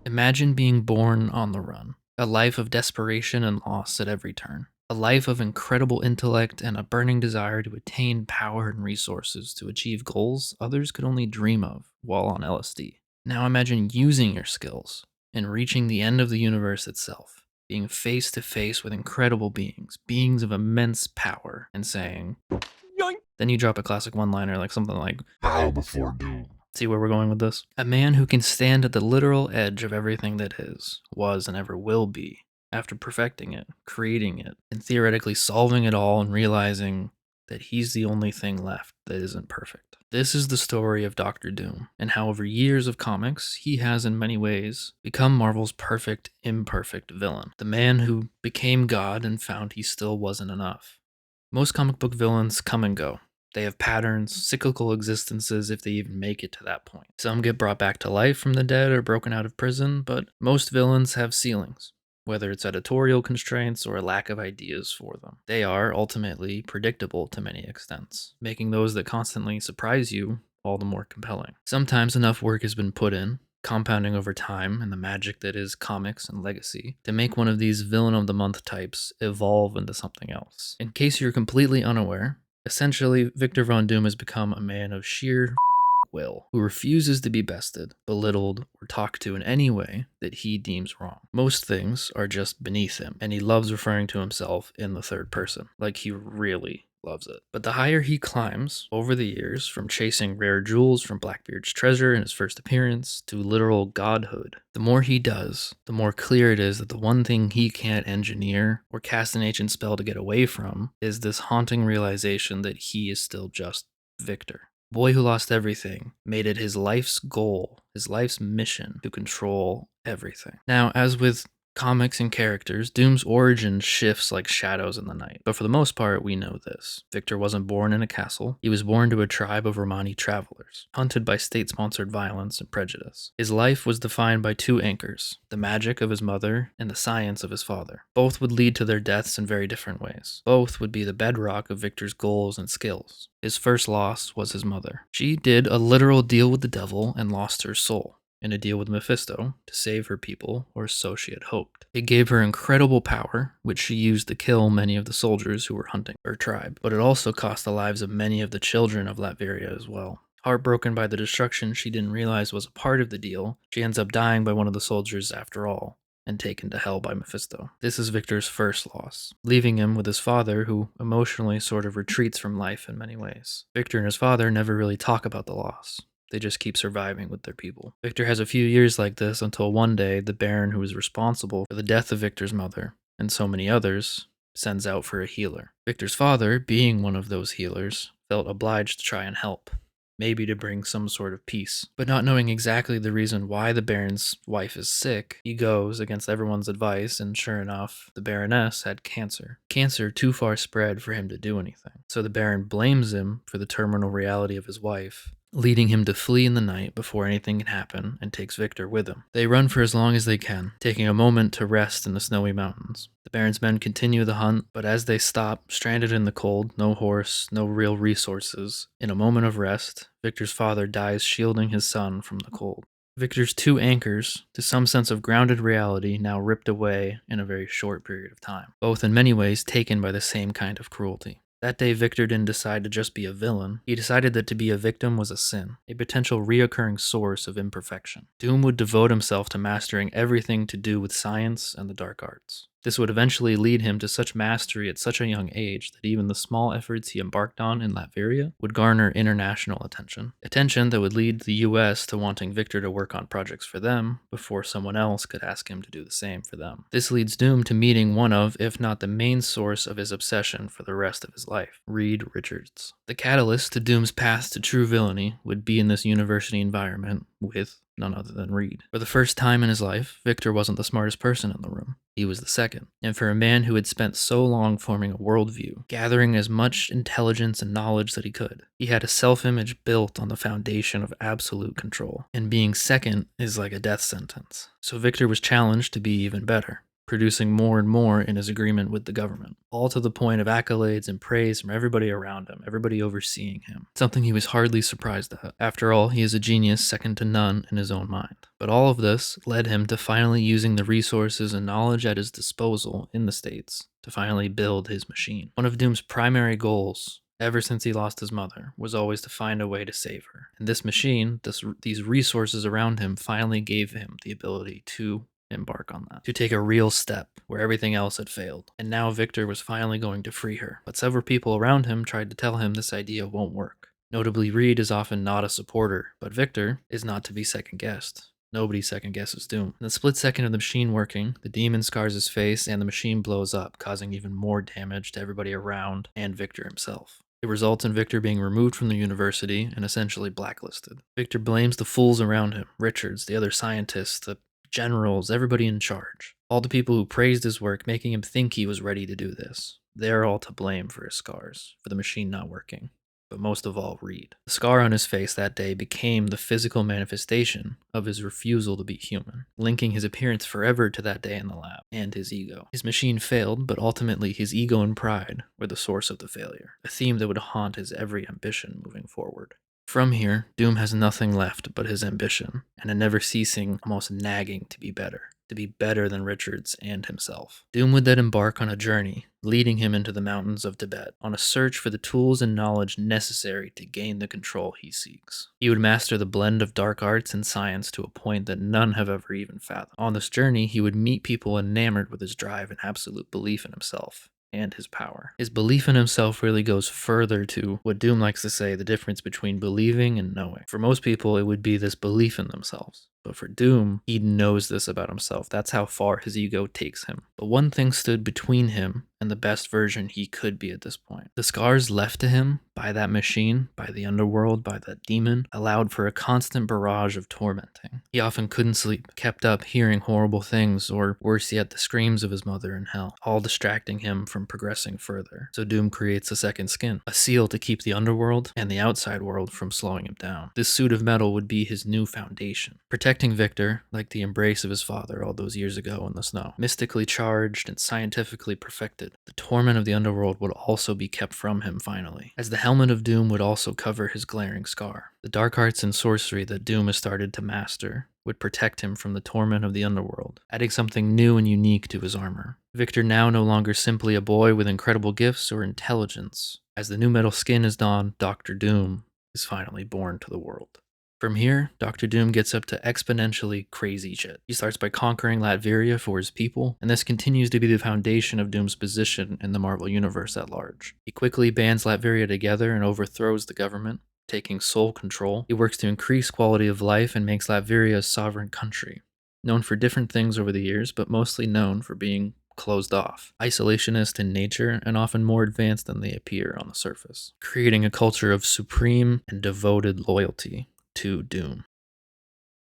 Imagine being born on the run, a life of desperation and loss at every turn, a life of incredible intellect and a burning desire to attain power and resources to achieve goals others could only dream of while on LSD. Now imagine using your skills and reaching the end of the universe itself, being face to face with incredible beings, beings of immense power, and saying, yoink. Then you drop a classic one-liner like something like, Bow before doom. see where we're going with this? A man who can stand at the literal edge of everything that is, was, and ever will be, after perfecting it, creating it, and theoretically solving it all and realizing that he's the only thing left that isn't perfect. This is the story of Doctor Doom, and how over years of comics, he has in many ways become Marvel's perfect, imperfect villain. The man who became God and found he still wasn't enough. Most comic book villains come and go. They have patterns, cyclical existences if they even make it to that point. Some get brought back to life from the dead or broken out of prison, but most villains have ceilings, whether it's editorial constraints or a lack of ideas for them. They are ultimately predictable to many extents, making those that constantly surprise you all the more compelling. Sometimes enough work has been put in, compounding over time and the magic that is comics and legacy, to make one of these villain of the month types evolve into something else. In case you're completely unaware, essentially Victor Von Doom has become a man of sheer will, who refuses to be bested, belittled, or talked to in any way that he deems wrong. Most things are just beneath him, and he loves referring to himself in the third person, like he really loves it. But the higher he climbs over the years, from chasing rare jewels from Blackbeard's treasure in his first appearance to literal godhood, the more he does, the more clear it is that the one thing he can't engineer or cast an ancient spell to get away from is this haunting realization that he is still just Victor. Boy who lost everything made it his life's goal, his life's mission to control everything. Now, as with comics and characters, Doom's origin shifts like shadows in the night, but for the most part, we know this. Victor wasn't born in a castle. He was born to a tribe of Romani travelers, hunted by state-sponsored violence and prejudice. His life was defined by two anchors, the magic of his mother and the science of his father. Both would lead to their deaths in very different ways. Both would be the bedrock of Victor's goals and skills. His first loss was his mother. She did a literal deal with the devil and lost her soul in a deal with Mephisto to save her people, or so she had hoped. It gave her incredible power, which she used to kill many of the soldiers who were hunting her tribe, but it also cost the lives of many of the children of Latveria as well. Heartbroken by the destruction she didn't realize was a part of the deal, she ends up dying by one of the soldiers after all, and taken to hell by Mephisto. This is Victor's first loss, leaving him with his father, who emotionally sort of retreats from life in many ways. Victor and his father never really talk about the loss. They just keep surviving with their people. Victor has a few years like this until one day the Baron who is responsible for the death of Victor's mother, and so many others, sends out for a healer. Victor's father, being one of those healers, felt obliged to try and help, maybe to bring some sort of peace. But not knowing exactly the reason why the Baron's wife is sick, he goes against everyone's advice, and sure enough, the Baroness had cancer. Cancer too far spread for him to do anything. So the Baron blames him for the terminal reality of his wife, leading him to flee in the night before anything can happen, and takes Victor with him. They run for as long as they can, taking a moment to rest in the snowy mountains. The Baron's men continue the hunt, but as they stop, stranded in the cold, no horse, no real resources, in a moment of rest, Victor's father dies shielding his son from the cold. Victor's two anchors to some sense of grounded reality now ripped away in a very short period of time, both in many ways taken by the same kind of cruelty. That day, Victor didn't decide to just be a villain. He decided that to be a victim was a sin, a potential reoccurring source of imperfection. Doom would devote himself to mastering everything to do with science and the dark arts. This would eventually lead him to such mastery at such a young age that even the small efforts he embarked on in Latveria would garner international attention. Attention that would lead the US to wanting Victor to work on projects for them before someone else could ask him to do the same for them. This leads Doom to meeting one of, if not the main source of his obsession for the rest of his life, Reed Richards. The catalyst to Doom's path to true villainy would be in this university environment with none other than Reed. For the first time in his life, Victor wasn't the smartest person in the room. He was the second. And for a man who had spent so long forming a worldview, gathering as much intelligence and knowledge that he could, he had a self-image built on the foundation of absolute control. And being second is like a death sentence. So Victor was challenged to be even better, producing more and more in his agreement with the government, all to the point of accolades and praise from everybody around him, everybody overseeing him. Something he was hardly surprised at. After all, he is a genius second to none in his own mind. But all of this led him to finally using the resources and knowledge at his disposal in the States to finally build his machine. One of Doom's primary goals, ever since he lost his mother, was always to find a way to save her. And this machine, these resources around him, finally gave him the ability to embark on that, to take a real step where everything else had failed. And now Victor was finally going to free her. But several people around him tried to tell him this idea won't work. Notably, Reed is often not a supporter, but Victor is not to be second-guessed. Nobody second-guesses Doom. In the split second of the machine working, the demon scars his face and the machine blows up, causing even more damage to everybody around and Victor himself. It results in Victor being removed from the university and essentially blacklisted. Victor blames the fools around him, Richards, the other scientists, the generals, everybody in charge. All the people who praised his work, making him think he was ready to do this. They're all to blame for his scars, for the machine not working. But most of all, Reed. The scar on his face that day became the physical manifestation of his refusal to be human, linking his appearance forever to that day in the lab, and his ego. His machine failed, but ultimately his ego and pride were the source of the failure, a theme that would haunt his every ambition moving forward. From here, Doom has nothing left but his ambition, and a never-ceasing, almost nagging to be better than Richards and himself. Doom would then embark on a journey, leading him into the mountains of Tibet, on a search for the tools and knowledge necessary to gain the control he seeks. He would master the blend of dark arts and science to a point that none have ever even fathomed. On this journey, he would meet people enamored with his drive and absolute belief in himself and his power. His belief in himself really goes further to what Doom likes to say, the difference between believing and knowing. For most people, it would be this belief in themselves. But for Doom, he knows this about himself. That's how far his ego takes him. But one thing stood between him and the best version he could be at this point. The scars left to him by that machine, by the underworld, by that demon, allowed for a constant barrage of tormenting. He often couldn't sleep, kept up hearing horrible things, or worse yet, the screams of his mother in hell, all distracting him from progressing further. So Doom creates a second skin, a seal to keep the underworld and the outside world from slowing him down. This suit of metal would be his new foundation, protecting Victor like the embrace of his father all those years ago in the snow. Mystically charged and scientifically perfected, the torment of the underworld would also be kept from him finally, as the helmet of Doom would also cover his glaring scar. The dark arts and sorcery that Doom has started to master would protect him from the torment of the underworld, adding something new and unique to his armor. Victor now no longer simply a boy with incredible gifts or intelligence. As the new metal skin is donned, Dr. Doom is finally born to the world. From here, Dr. Doom gets up to exponentially crazy shit. He starts by conquering Latveria for his people, and this continues to be the foundation of Doom's position in the Marvel Universe at large. He quickly bands Latveria together and overthrows the government, taking sole control. He works to increase quality of life and makes Latveria a sovereign country, known for different things over the years, but mostly known for being closed off, isolationist in nature, and often more advanced than they appear on the surface, creating a culture of supreme and devoted loyalty to Doom.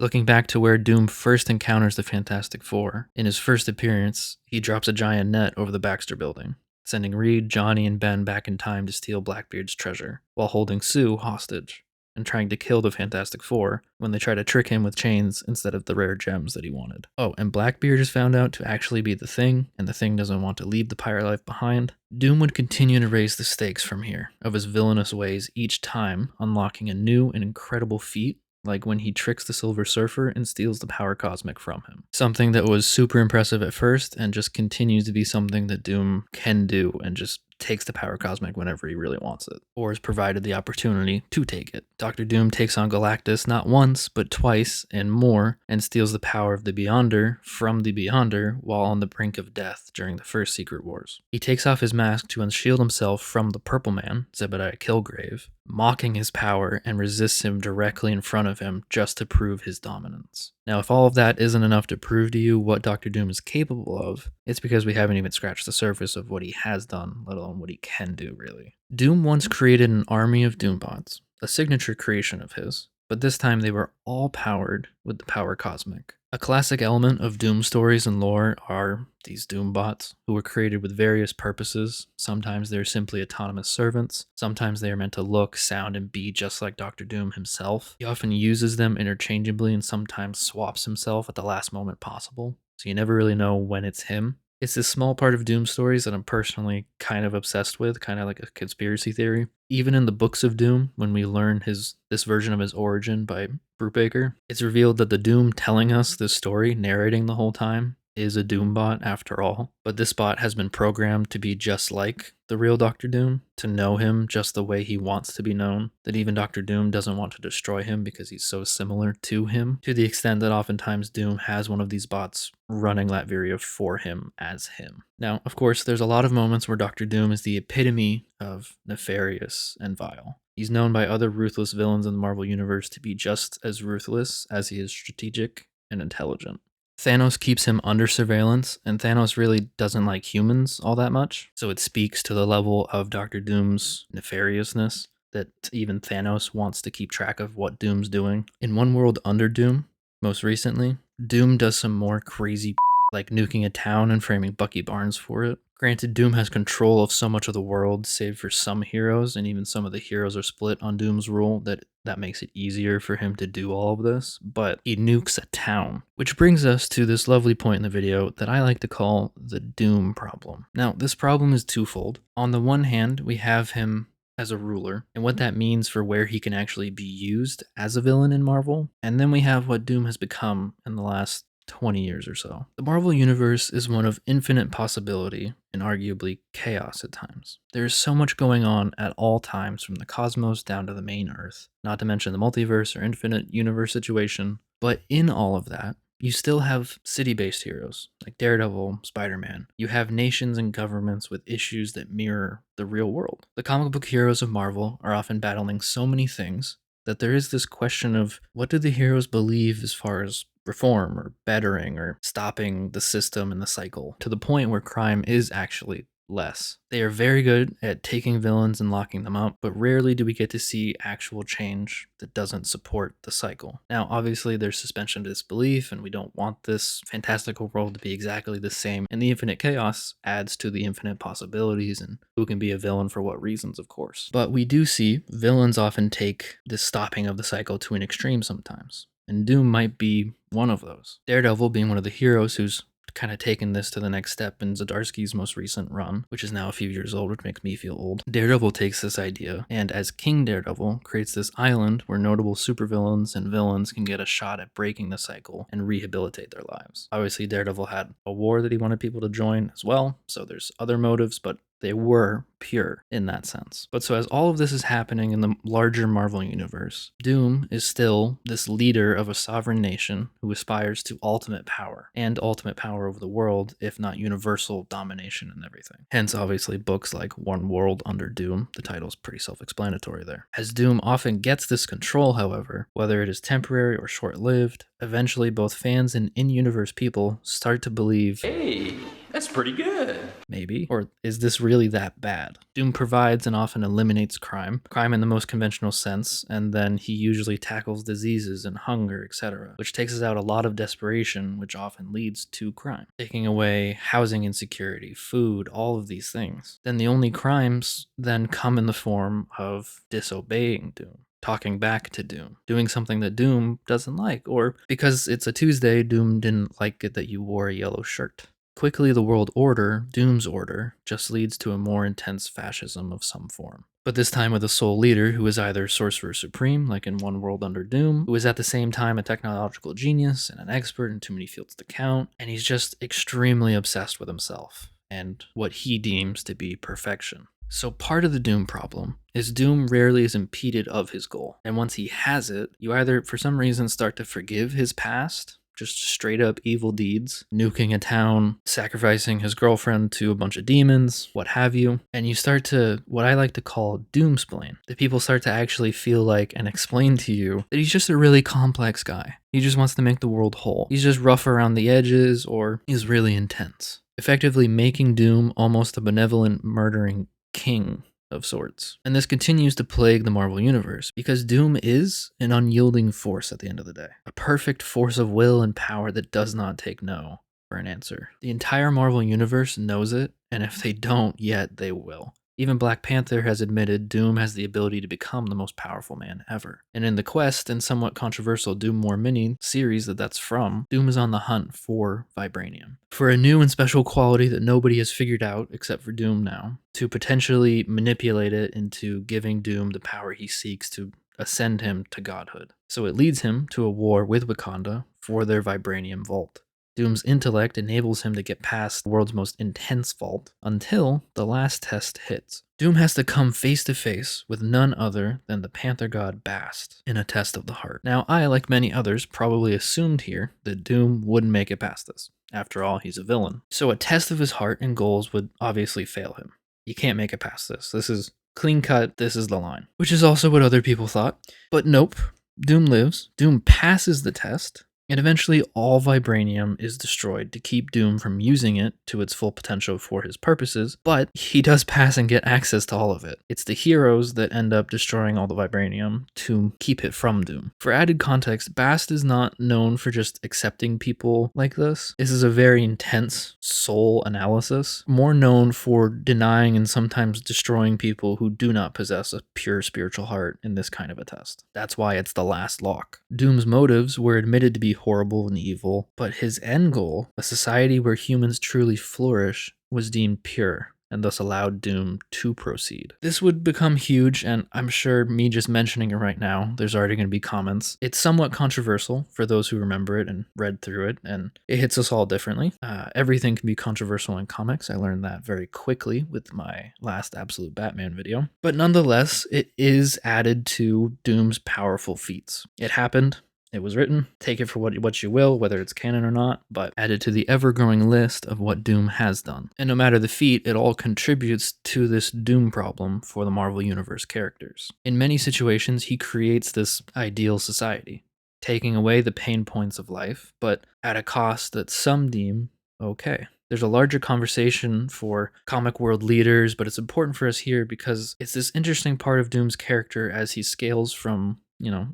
Looking back to where Doom first encounters the Fantastic Four, in his first appearance, he drops a giant net over the Baxter building, sending Reed, Johnny, and Ben back in time to steal Blackbeard's treasure, while holding Sue hostage, and trying to kill the Fantastic Four when they try to trick him with chains instead of the rare gems that he wanted. Oh, and Blackbeard is found out to actually be the Thing, and the Thing doesn't want to leave the pirate life behind. Doom would continue to raise the stakes from here, of his villainous ways, each time unlocking a new and incredible feat, like when he tricks the Silver Surfer and steals the power cosmic from him. Something that was super impressive at first, and just continues to be something that Doom can do, and just takes the power cosmic whenever he really wants it, or is provided the opportunity to take it. Dr. Doom takes on Galactus not once, but twice and more, and steals the power of the Beyonder from the Beyonder while on the brink of death during the first Secret Wars. He takes off his mask to unshield himself from the Purple Man, Zebediah Killgrave, mocking his power, and resists him directly in front of him just to prove his dominance. Now, if all of that isn't enough to prove to you what Dr. Doom is capable of, it's because we haven't even scratched the surface of what he has done, let alone what he can do, really. Doom once created an army of Doombots, a signature creation of his, but this time they were all powered with the power cosmic. A classic element of Doom stories and lore are these Doombots, who were created with various purposes. Sometimes they're simply autonomous servants. Sometimes they are meant to look, sound, and be just like Dr. Doom himself. He often uses them interchangeably and sometimes swaps himself at the last moment possible. so you never really know when it's him. It's this small part of Doom stories that I'm personally kind of obsessed with, kind of like a conspiracy theory. Even in the books of Doom, when we learn this version of his origin by Brubaker, it's revealed that the Doom telling us this story, narrating the whole time, is a Doom bot after all. But this bot has been programmed to be just like the real Doctor Doom, to know him just the way he wants to be known, that even Doctor Doom doesn't want to destroy him because he's so similar to him, to the extent that oftentimes Doom has one of these bots running Latveria for him as him. Now, of course, there's a lot of moments where Doctor Doom is the epitome of nefarious and vile. He's known by other ruthless villains in the Marvel Universe to be just as ruthless as he is strategic and intelligent. Thanos keeps him under surveillance, and Thanos really doesn't like humans all that much, so it speaks to the level of Doctor Doom's nefariousness that even Thanos wants to keep track of what Doom's doing. In One World Under Doom, most recently, Doom does some more crazy like nuking a town and framing Bucky Barnes for it. Granted, Doom has control of so much of the world, save for some heroes, and even some of the heroes are split on Doom's rule that makes it easier for him to do all of this, but he nukes a town. Which brings us to this lovely point in the video that I like to call the Doom problem. Now, this problem is twofold. On the one hand, we have him as a ruler, and what that means for where he can actually be used as a villain in Marvel, and then we have what Doom has become in the last 20 years or so. The Marvel Universe is one of infinite possibility and arguably chaos at times. There is so much going on at all times, from the cosmos down to the main Earth, not to mention the multiverse or infinite universe situation. But in all of that, you still have city-based heroes like Daredevil, Spider-Man. You have nations and governments with issues that mirror the real world. The comic book heroes of Marvel are often battling so many things that there is this question of, what do the heroes believe as far as reform or bettering or stopping the system and the cycle, to the point where crime is actually less. They are very good at taking villains and locking them up, but rarely do we get to see actual change that doesn't support the cycle. Now, obviously, there's suspension of disbelief, and we don't want this fantastical world to be exactly the same, and the infinite chaos adds to the infinite possibilities and who can be a villain for what reasons, of course. But we do see villains often take this stopping of the cycle to an extreme sometimes, and Doom might be one of those. Daredevil being one of the heroes who's kind of taken this to the next step in Zdarsky's most recent run, which is now a few years old, which makes me feel old. Daredevil takes this idea, and as King Daredevil, creates this island where notable supervillains and villains can get a shot at breaking the cycle and rehabilitate their lives. Obviously, Daredevil had a war that he wanted people to join as well, so there's other motives, but they were pure in that sense. But so as all of this is happening in the larger Marvel universe, Doom is still this leader of a sovereign nation who aspires to ultimate power, and ultimate power over the world, if not universal domination and everything. Hence, obviously, books like One World Under Doom, the title's pretty self-explanatory there. As Doom often gets this control, however, whether it is temporary or short-lived, eventually both fans and in-universe people start to believe, Hey, that's pretty good. maybe, or is this really that bad? Doom provides and often eliminates crime in the most conventional sense, and then he usually tackles diseases and hunger, etc., which takes us out a lot of desperation, which often leads to crime, taking away housing insecurity, food, all of these things. Then the only crimes then come in the form of disobeying Doom, talking back to Doom, doing something that Doom doesn't like, or because it's a Tuesday, Doom didn't like it that you wore a yellow shirt. Quickly, the world order, Doom's order, just leads to a more intense fascism of some form. But this time with a sole leader who is either Sorcerer Supreme, like in One World Under Doom, who is at the same time a technological genius and an expert in too many fields to count, and he's just extremely obsessed with himself and what he deems to be perfection. So part of the Doom problem is Doom rarely is impeded of his goal, and once he has it, you either for some reason start to forgive his past, just straight up evil deeds, nuking a town, sacrificing his girlfriend to a bunch of demons, what have you. And you start to, what I like to call doomsplain. That people start to actually feel like and explain to you that he's just a really complex guy. He just wants to make the world whole. He's just rough around the edges, or he's really intense. Effectively making Doom almost a benevolent, murdering king of sorts. And this continues to plague the Marvel Universe, because Doom is an unyielding force at the end of the day. A perfect force of will and power that does not take no for an answer. The entire Marvel Universe knows it, and if they don't yet, they will. Even Black Panther has admitted Doom has the ability to become the most powerful man ever. And in the Quest and somewhat controversial Doom War mini series that's from, Doom is on the hunt for vibranium. For a new and special quality that nobody has figured out except for Doom now, to potentially manipulate it into giving Doom the power he seeks to ascend him to godhood. So it leads him to a war with Wakanda for their vibranium vault. Doom's intellect enables him to get past the world's most intense vault until the last test hits. Doom has to come face to face with none other than the Panther god Bast in a test of the heart. Now, I, like many others, probably assumed here that Doom wouldn't make it past this. After all, he's a villain. So a test of his heart and goals would obviously fail him. You can't make it past this. This is clean cut, this is the line. Which is also what other people thought. But nope, Doom lives. Doom passes the test. And eventually all vibranium is destroyed to keep Doom from using it to its full potential for his purposes, but he does pass and get access to all of it. It's the heroes that end up destroying all the vibranium to keep it from Doom. For added context, Bast is not known for just accepting people like this. This is a very intense soul analysis, more known for denying and sometimes destroying people who do not possess a pure spiritual heart in this kind of a test. That's why it's the last lock. Doom's motives were admitted to be horrible and evil, but his end goal, a society where humans truly flourish, was deemed pure and thus allowed Doom to proceed. This would become huge, and I'm sure me just mentioning it right now, there's already going to be comments. It's somewhat controversial for those who remember it and read through it, and it hits us all differently. Everything can be controversial in comics. I learned that very quickly with my last Absolute Batman video. But nonetheless, it is added to Doom's powerful feats. It happened. It was written, take it for what you will, whether it's canon or not, but added to the ever-growing list of what Doom has done. And no matter the feat, it all contributes to this Doom problem for the Marvel Universe characters. In many situations, he creates this ideal society, taking away the pain points of life, but at a cost that some deem okay. There's a larger conversation for comic world leaders, but it's important for us here because it's this interesting part of Doom's character as he scales from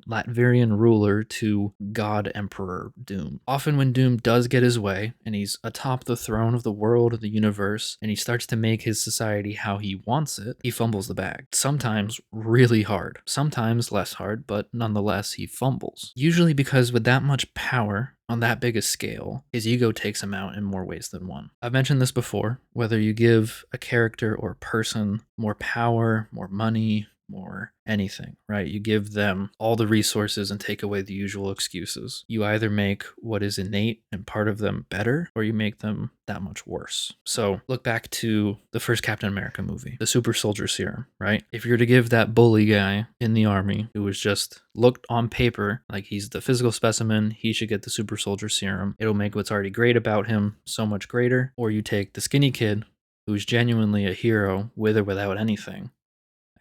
Latvian ruler to God Emperor Doom. Often when Doom does get his way, and he's atop the throne of the world, of the universe, and he starts to make his society how he wants it, he fumbles the bag. Sometimes really hard, sometimes less hard, but nonetheless he fumbles. Usually because with that much power, on that big a scale, his ego takes him out in more ways than one. I've mentioned this before, whether you give a character or a person more power, more money, more anything, right? You give them all the resources and take away the usual excuses. You either make what is innate and part of them better, or you make them that much worse. So look back to the first Captain America movie, the super soldier serum, right? If you're to give that bully guy in the army who was just looked on paper like he's the physical specimen, he should get the super soldier serum. It'll make what's already great about him so much greater. Or you take the skinny kid who's genuinely a hero with or without anything,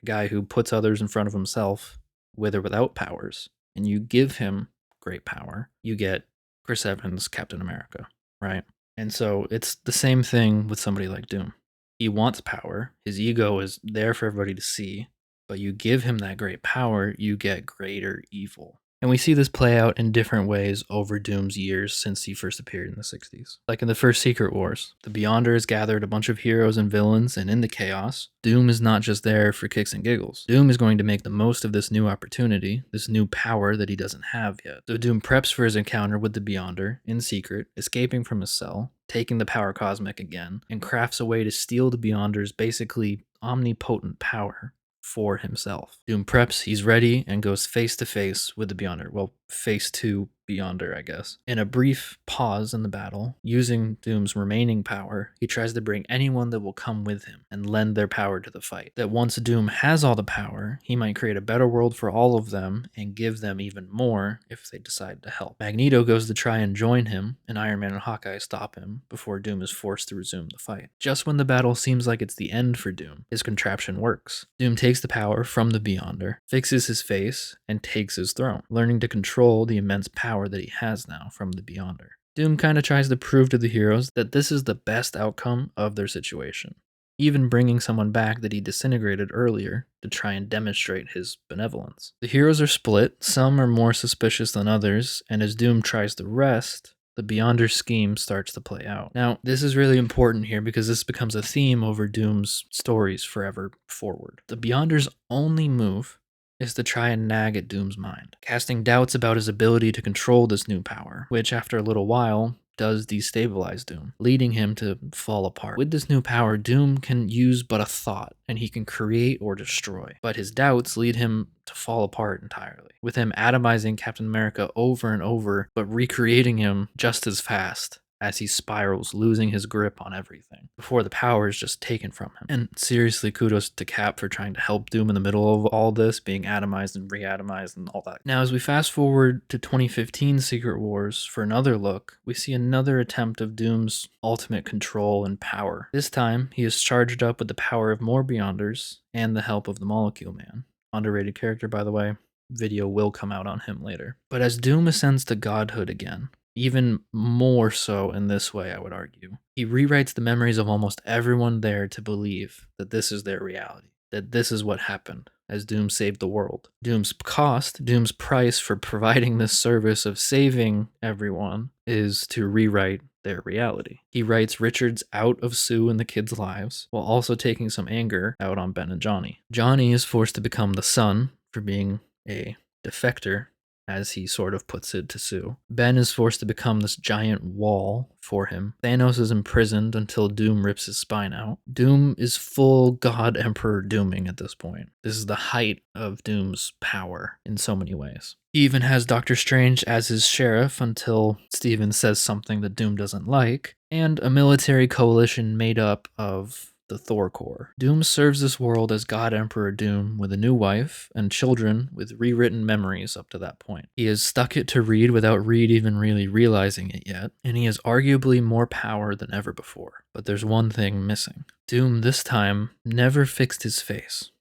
a guy who puts others in front of himself with or without powers, and you give him great power, you get Chris Evans, Captain America, right? And so it's the same thing with somebody like Doom. He wants power, his ego is there for everybody to see, but you give him that great power, you get greater evil. And we see this play out in different ways over Doom's years since he first appeared in the 60s. Like in the first Secret Wars, the Beyonders gathered a bunch of heroes and villains, and in the chaos, Doom is not just there for kicks and giggles. Doom is going to make the most of this new opportunity, this new power that he doesn't have yet. So Doom preps for his encounter with the Beyonder, in secret, escaping from his cell, taking the power cosmic again, and crafts a way to steal the Beyonder's basically omnipotent power for himself. Doom preps, he's ready, and goes face to face with the Beyonder. Well, face to Beyonder, I guess. In a brief pause in the battle, using Doom's remaining power, he tries to bring anyone that will come with him and lend their power to the fight. That once Doom has all the power, he might create a better world for all of them and give them even more if they decide to help. Magneto goes to try and join him, and Iron Man and Hawkeye stop him before Doom is forced to resume the fight. Just when the battle seems like it's the end for Doom, his contraption works. Doom takes the power from the Beyonder, fixes his face, and takes his throne, learning to control the immense power that he has now from the Beyonder. Doom kind of tries to prove to the heroes that this is the best outcome of their situation, even bringing someone back that he disintegrated earlier to try and demonstrate his benevolence. The heroes are split, some are more suspicious than others, and as Doom tries to rest, the Beyonder scheme starts to play out. Now, this is really important here because this becomes a theme over Doom's stories forever forward. The Beyonder's only move is to try and nag at Doom's mind, casting doubts about his ability to control this new power, which after a little while does destabilize Doom, leading him to fall apart. With this new power, Doom can use but a thought, and he can create or destroy. But his doubts lead him to fall apart entirely, with him atomizing Captain America over and over, but recreating him just as fast as he spirals, losing his grip on everything, before the power is just taken from him. And seriously, kudos to Cap for trying to help Doom in the middle of all this, being atomized and re-atomized and all that. Now, as we fast forward to 2015 Secret Wars for another look, we see another attempt of Doom's ultimate control and power. This time, he is charged up with the power of more Beyonders and the help of the Molecule Man. Underrated character, by the way. Video will come out on him later. But as Doom ascends to godhood again, even more so in this way, I would argue, he rewrites the memories of almost everyone there to believe that this is their reality, that this is what happened as Doom saved the world. Doom's cost, Doom's price for providing this service of saving everyone is to rewrite their reality. He writes Richards out of Sue and the kids' lives, while also taking some anger out on Ben and Johnny. Johnny is forced to become the son for being a defector, as he sort of puts it to Sue. Ben is forced to become this giant wall for him. Thanos is imprisoned until Doom rips his spine out. Doom is full God Emperor Dooming at this point. This is the height of Doom's power in so many ways. He even has Doctor Strange as his sheriff until Steven says something that Doom doesn't like, and a military coalition made up of the Thor Corps. Doom serves this world as God Emperor Doom with a new wife and children with rewritten memories up to that point. He has stuck it to Reed without Reed even really realizing it yet, and he has arguably more power than ever before. But there's one thing missing. Doom this time never fixed his face.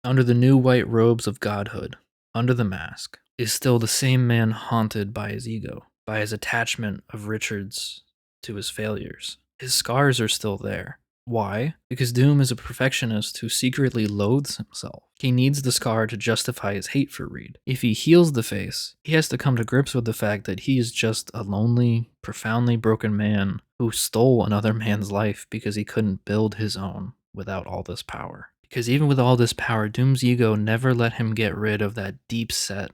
Under the new white robes of godhood, under the mask, is still the same man haunted by his ego, by his attachment of Richards to his failures. His scars are still there. Why? Because Doom is a perfectionist who secretly loathes himself. He needs the scar to justify his hate for Reed. If he heals the face, he has to come to grips with the fact that he is just a lonely, profoundly broken man who stole another man's life because he couldn't build his own without all this power. Because even with all this power, Doom's ego never let him get rid of that deep-set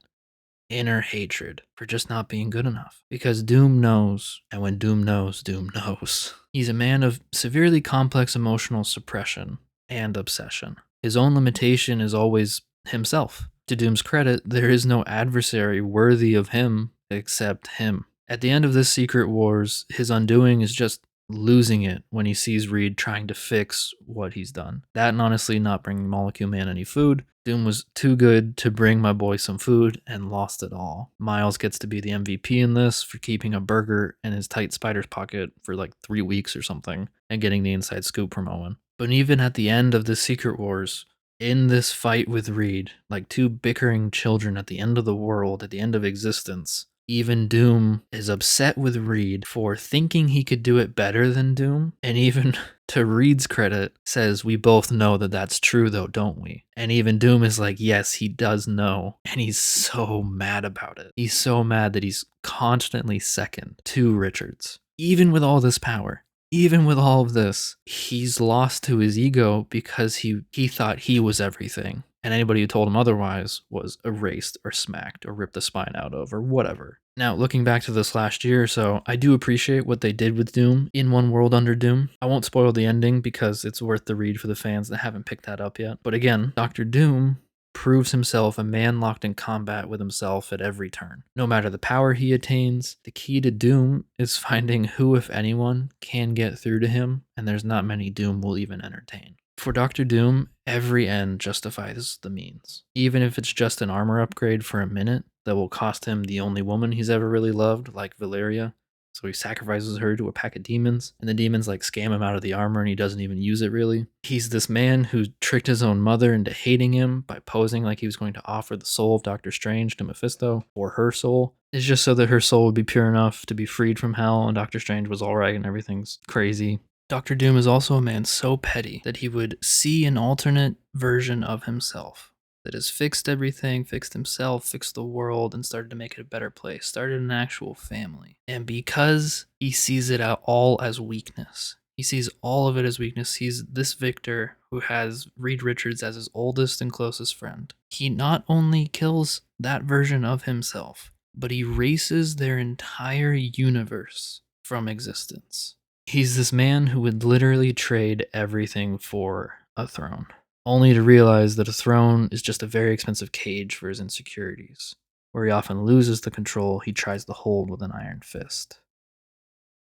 inner hatred for just not being good enough. Because Doom knows, and when Doom knows, Doom knows. He's a man of severely complex emotional suppression and obsession. His own limitation is always himself. To Doom's credit, there is no adversary worthy of him except him. At the end of this Secret Wars, his undoing is just losing it when he sees Reed trying to fix what he's done. That and honestly not bringing Molecule Man any food. Doom was too good to bring my boy some food and lost it all. Miles gets to be the MVP in this for keeping a burger in his tight spider's pocket for like 3 weeks or something and getting the inside scoop from Owen. But even at the end of the Secret Wars, in this fight with Reed, like two bickering children at the end of the world, at the end of existence, even Doom is upset with Reed for thinking he could do it better than Doom. And even to Reed's credit, says, "We both know that that's true though, don't we?" And even Doom is like, yes, he does know. And he's so mad about it. He's so mad that he's constantly second to Richards. Even with all this power, even with all of this, he's lost to his ego because he thought he was everything. And anybody who told him otherwise was erased or smacked or ripped the spine out of or whatever. Now, looking back to this last year or so, I do appreciate what they did with Doom in One World Under Doom. I won't spoil the ending because it's worth the read for the fans that haven't picked that up yet. But again, Dr. Doom proves himself a man locked in combat with himself at every turn. No matter the power he attains, the key to Doom is finding who, if anyone, can get through to him, and there's not many Doom will even entertain. For Dr. Doom, every end justifies the means. Even if it's just an armor upgrade for a minute that will cost him the only woman he's ever really loved, like Valeria. So he sacrifices her to a pack of demons, and the demons like scam him out of the armor and he doesn't even use it really. He's this man who tricked his own mother into hating him by posing like he was going to offer the soul of Doctor Strange to Mephisto, or her soul. It's just so that her soul would be pure enough to be freed from hell and Doctor Strange was alright and everything's crazy. Dr. Doom is also a man so petty that he would see an alternate version of himself that has fixed everything, fixed himself, fixed the world, and started to make it a better place, started an actual family. And because he sees it out all as weakness, he sees all of it as weakness. He's this Victor who has Reed Richards as his oldest and closest friend. He not only kills that version of himself, but he erases their entire universe from existence. He's this man who would literally trade everything for a throne, only to realize that a throne is just a very expensive cage for his insecurities, where he often loses the control he tries to hold with an iron fist.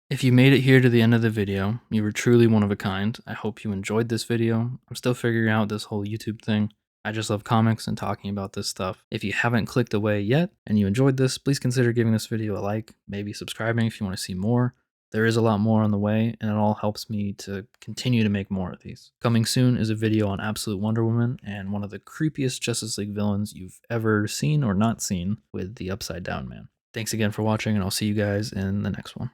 If you made it here to the end of the video, you were truly one of a kind. I hope you enjoyed this video. I'm still figuring out this whole YouTube thing. I just love comics and talking about this stuff. If you haven't clicked away yet and you enjoyed this, please consider giving this video a like, maybe subscribing if you want to see more. There is a lot more on the way, and it all helps me to continue to make more of these. Coming soon is a video on Absolute Wonder Woman and one of the creepiest Justice League villains you've ever seen or not seen, with the Upside Down Man. Thanks again for watching, and I'll see you guys in the next one.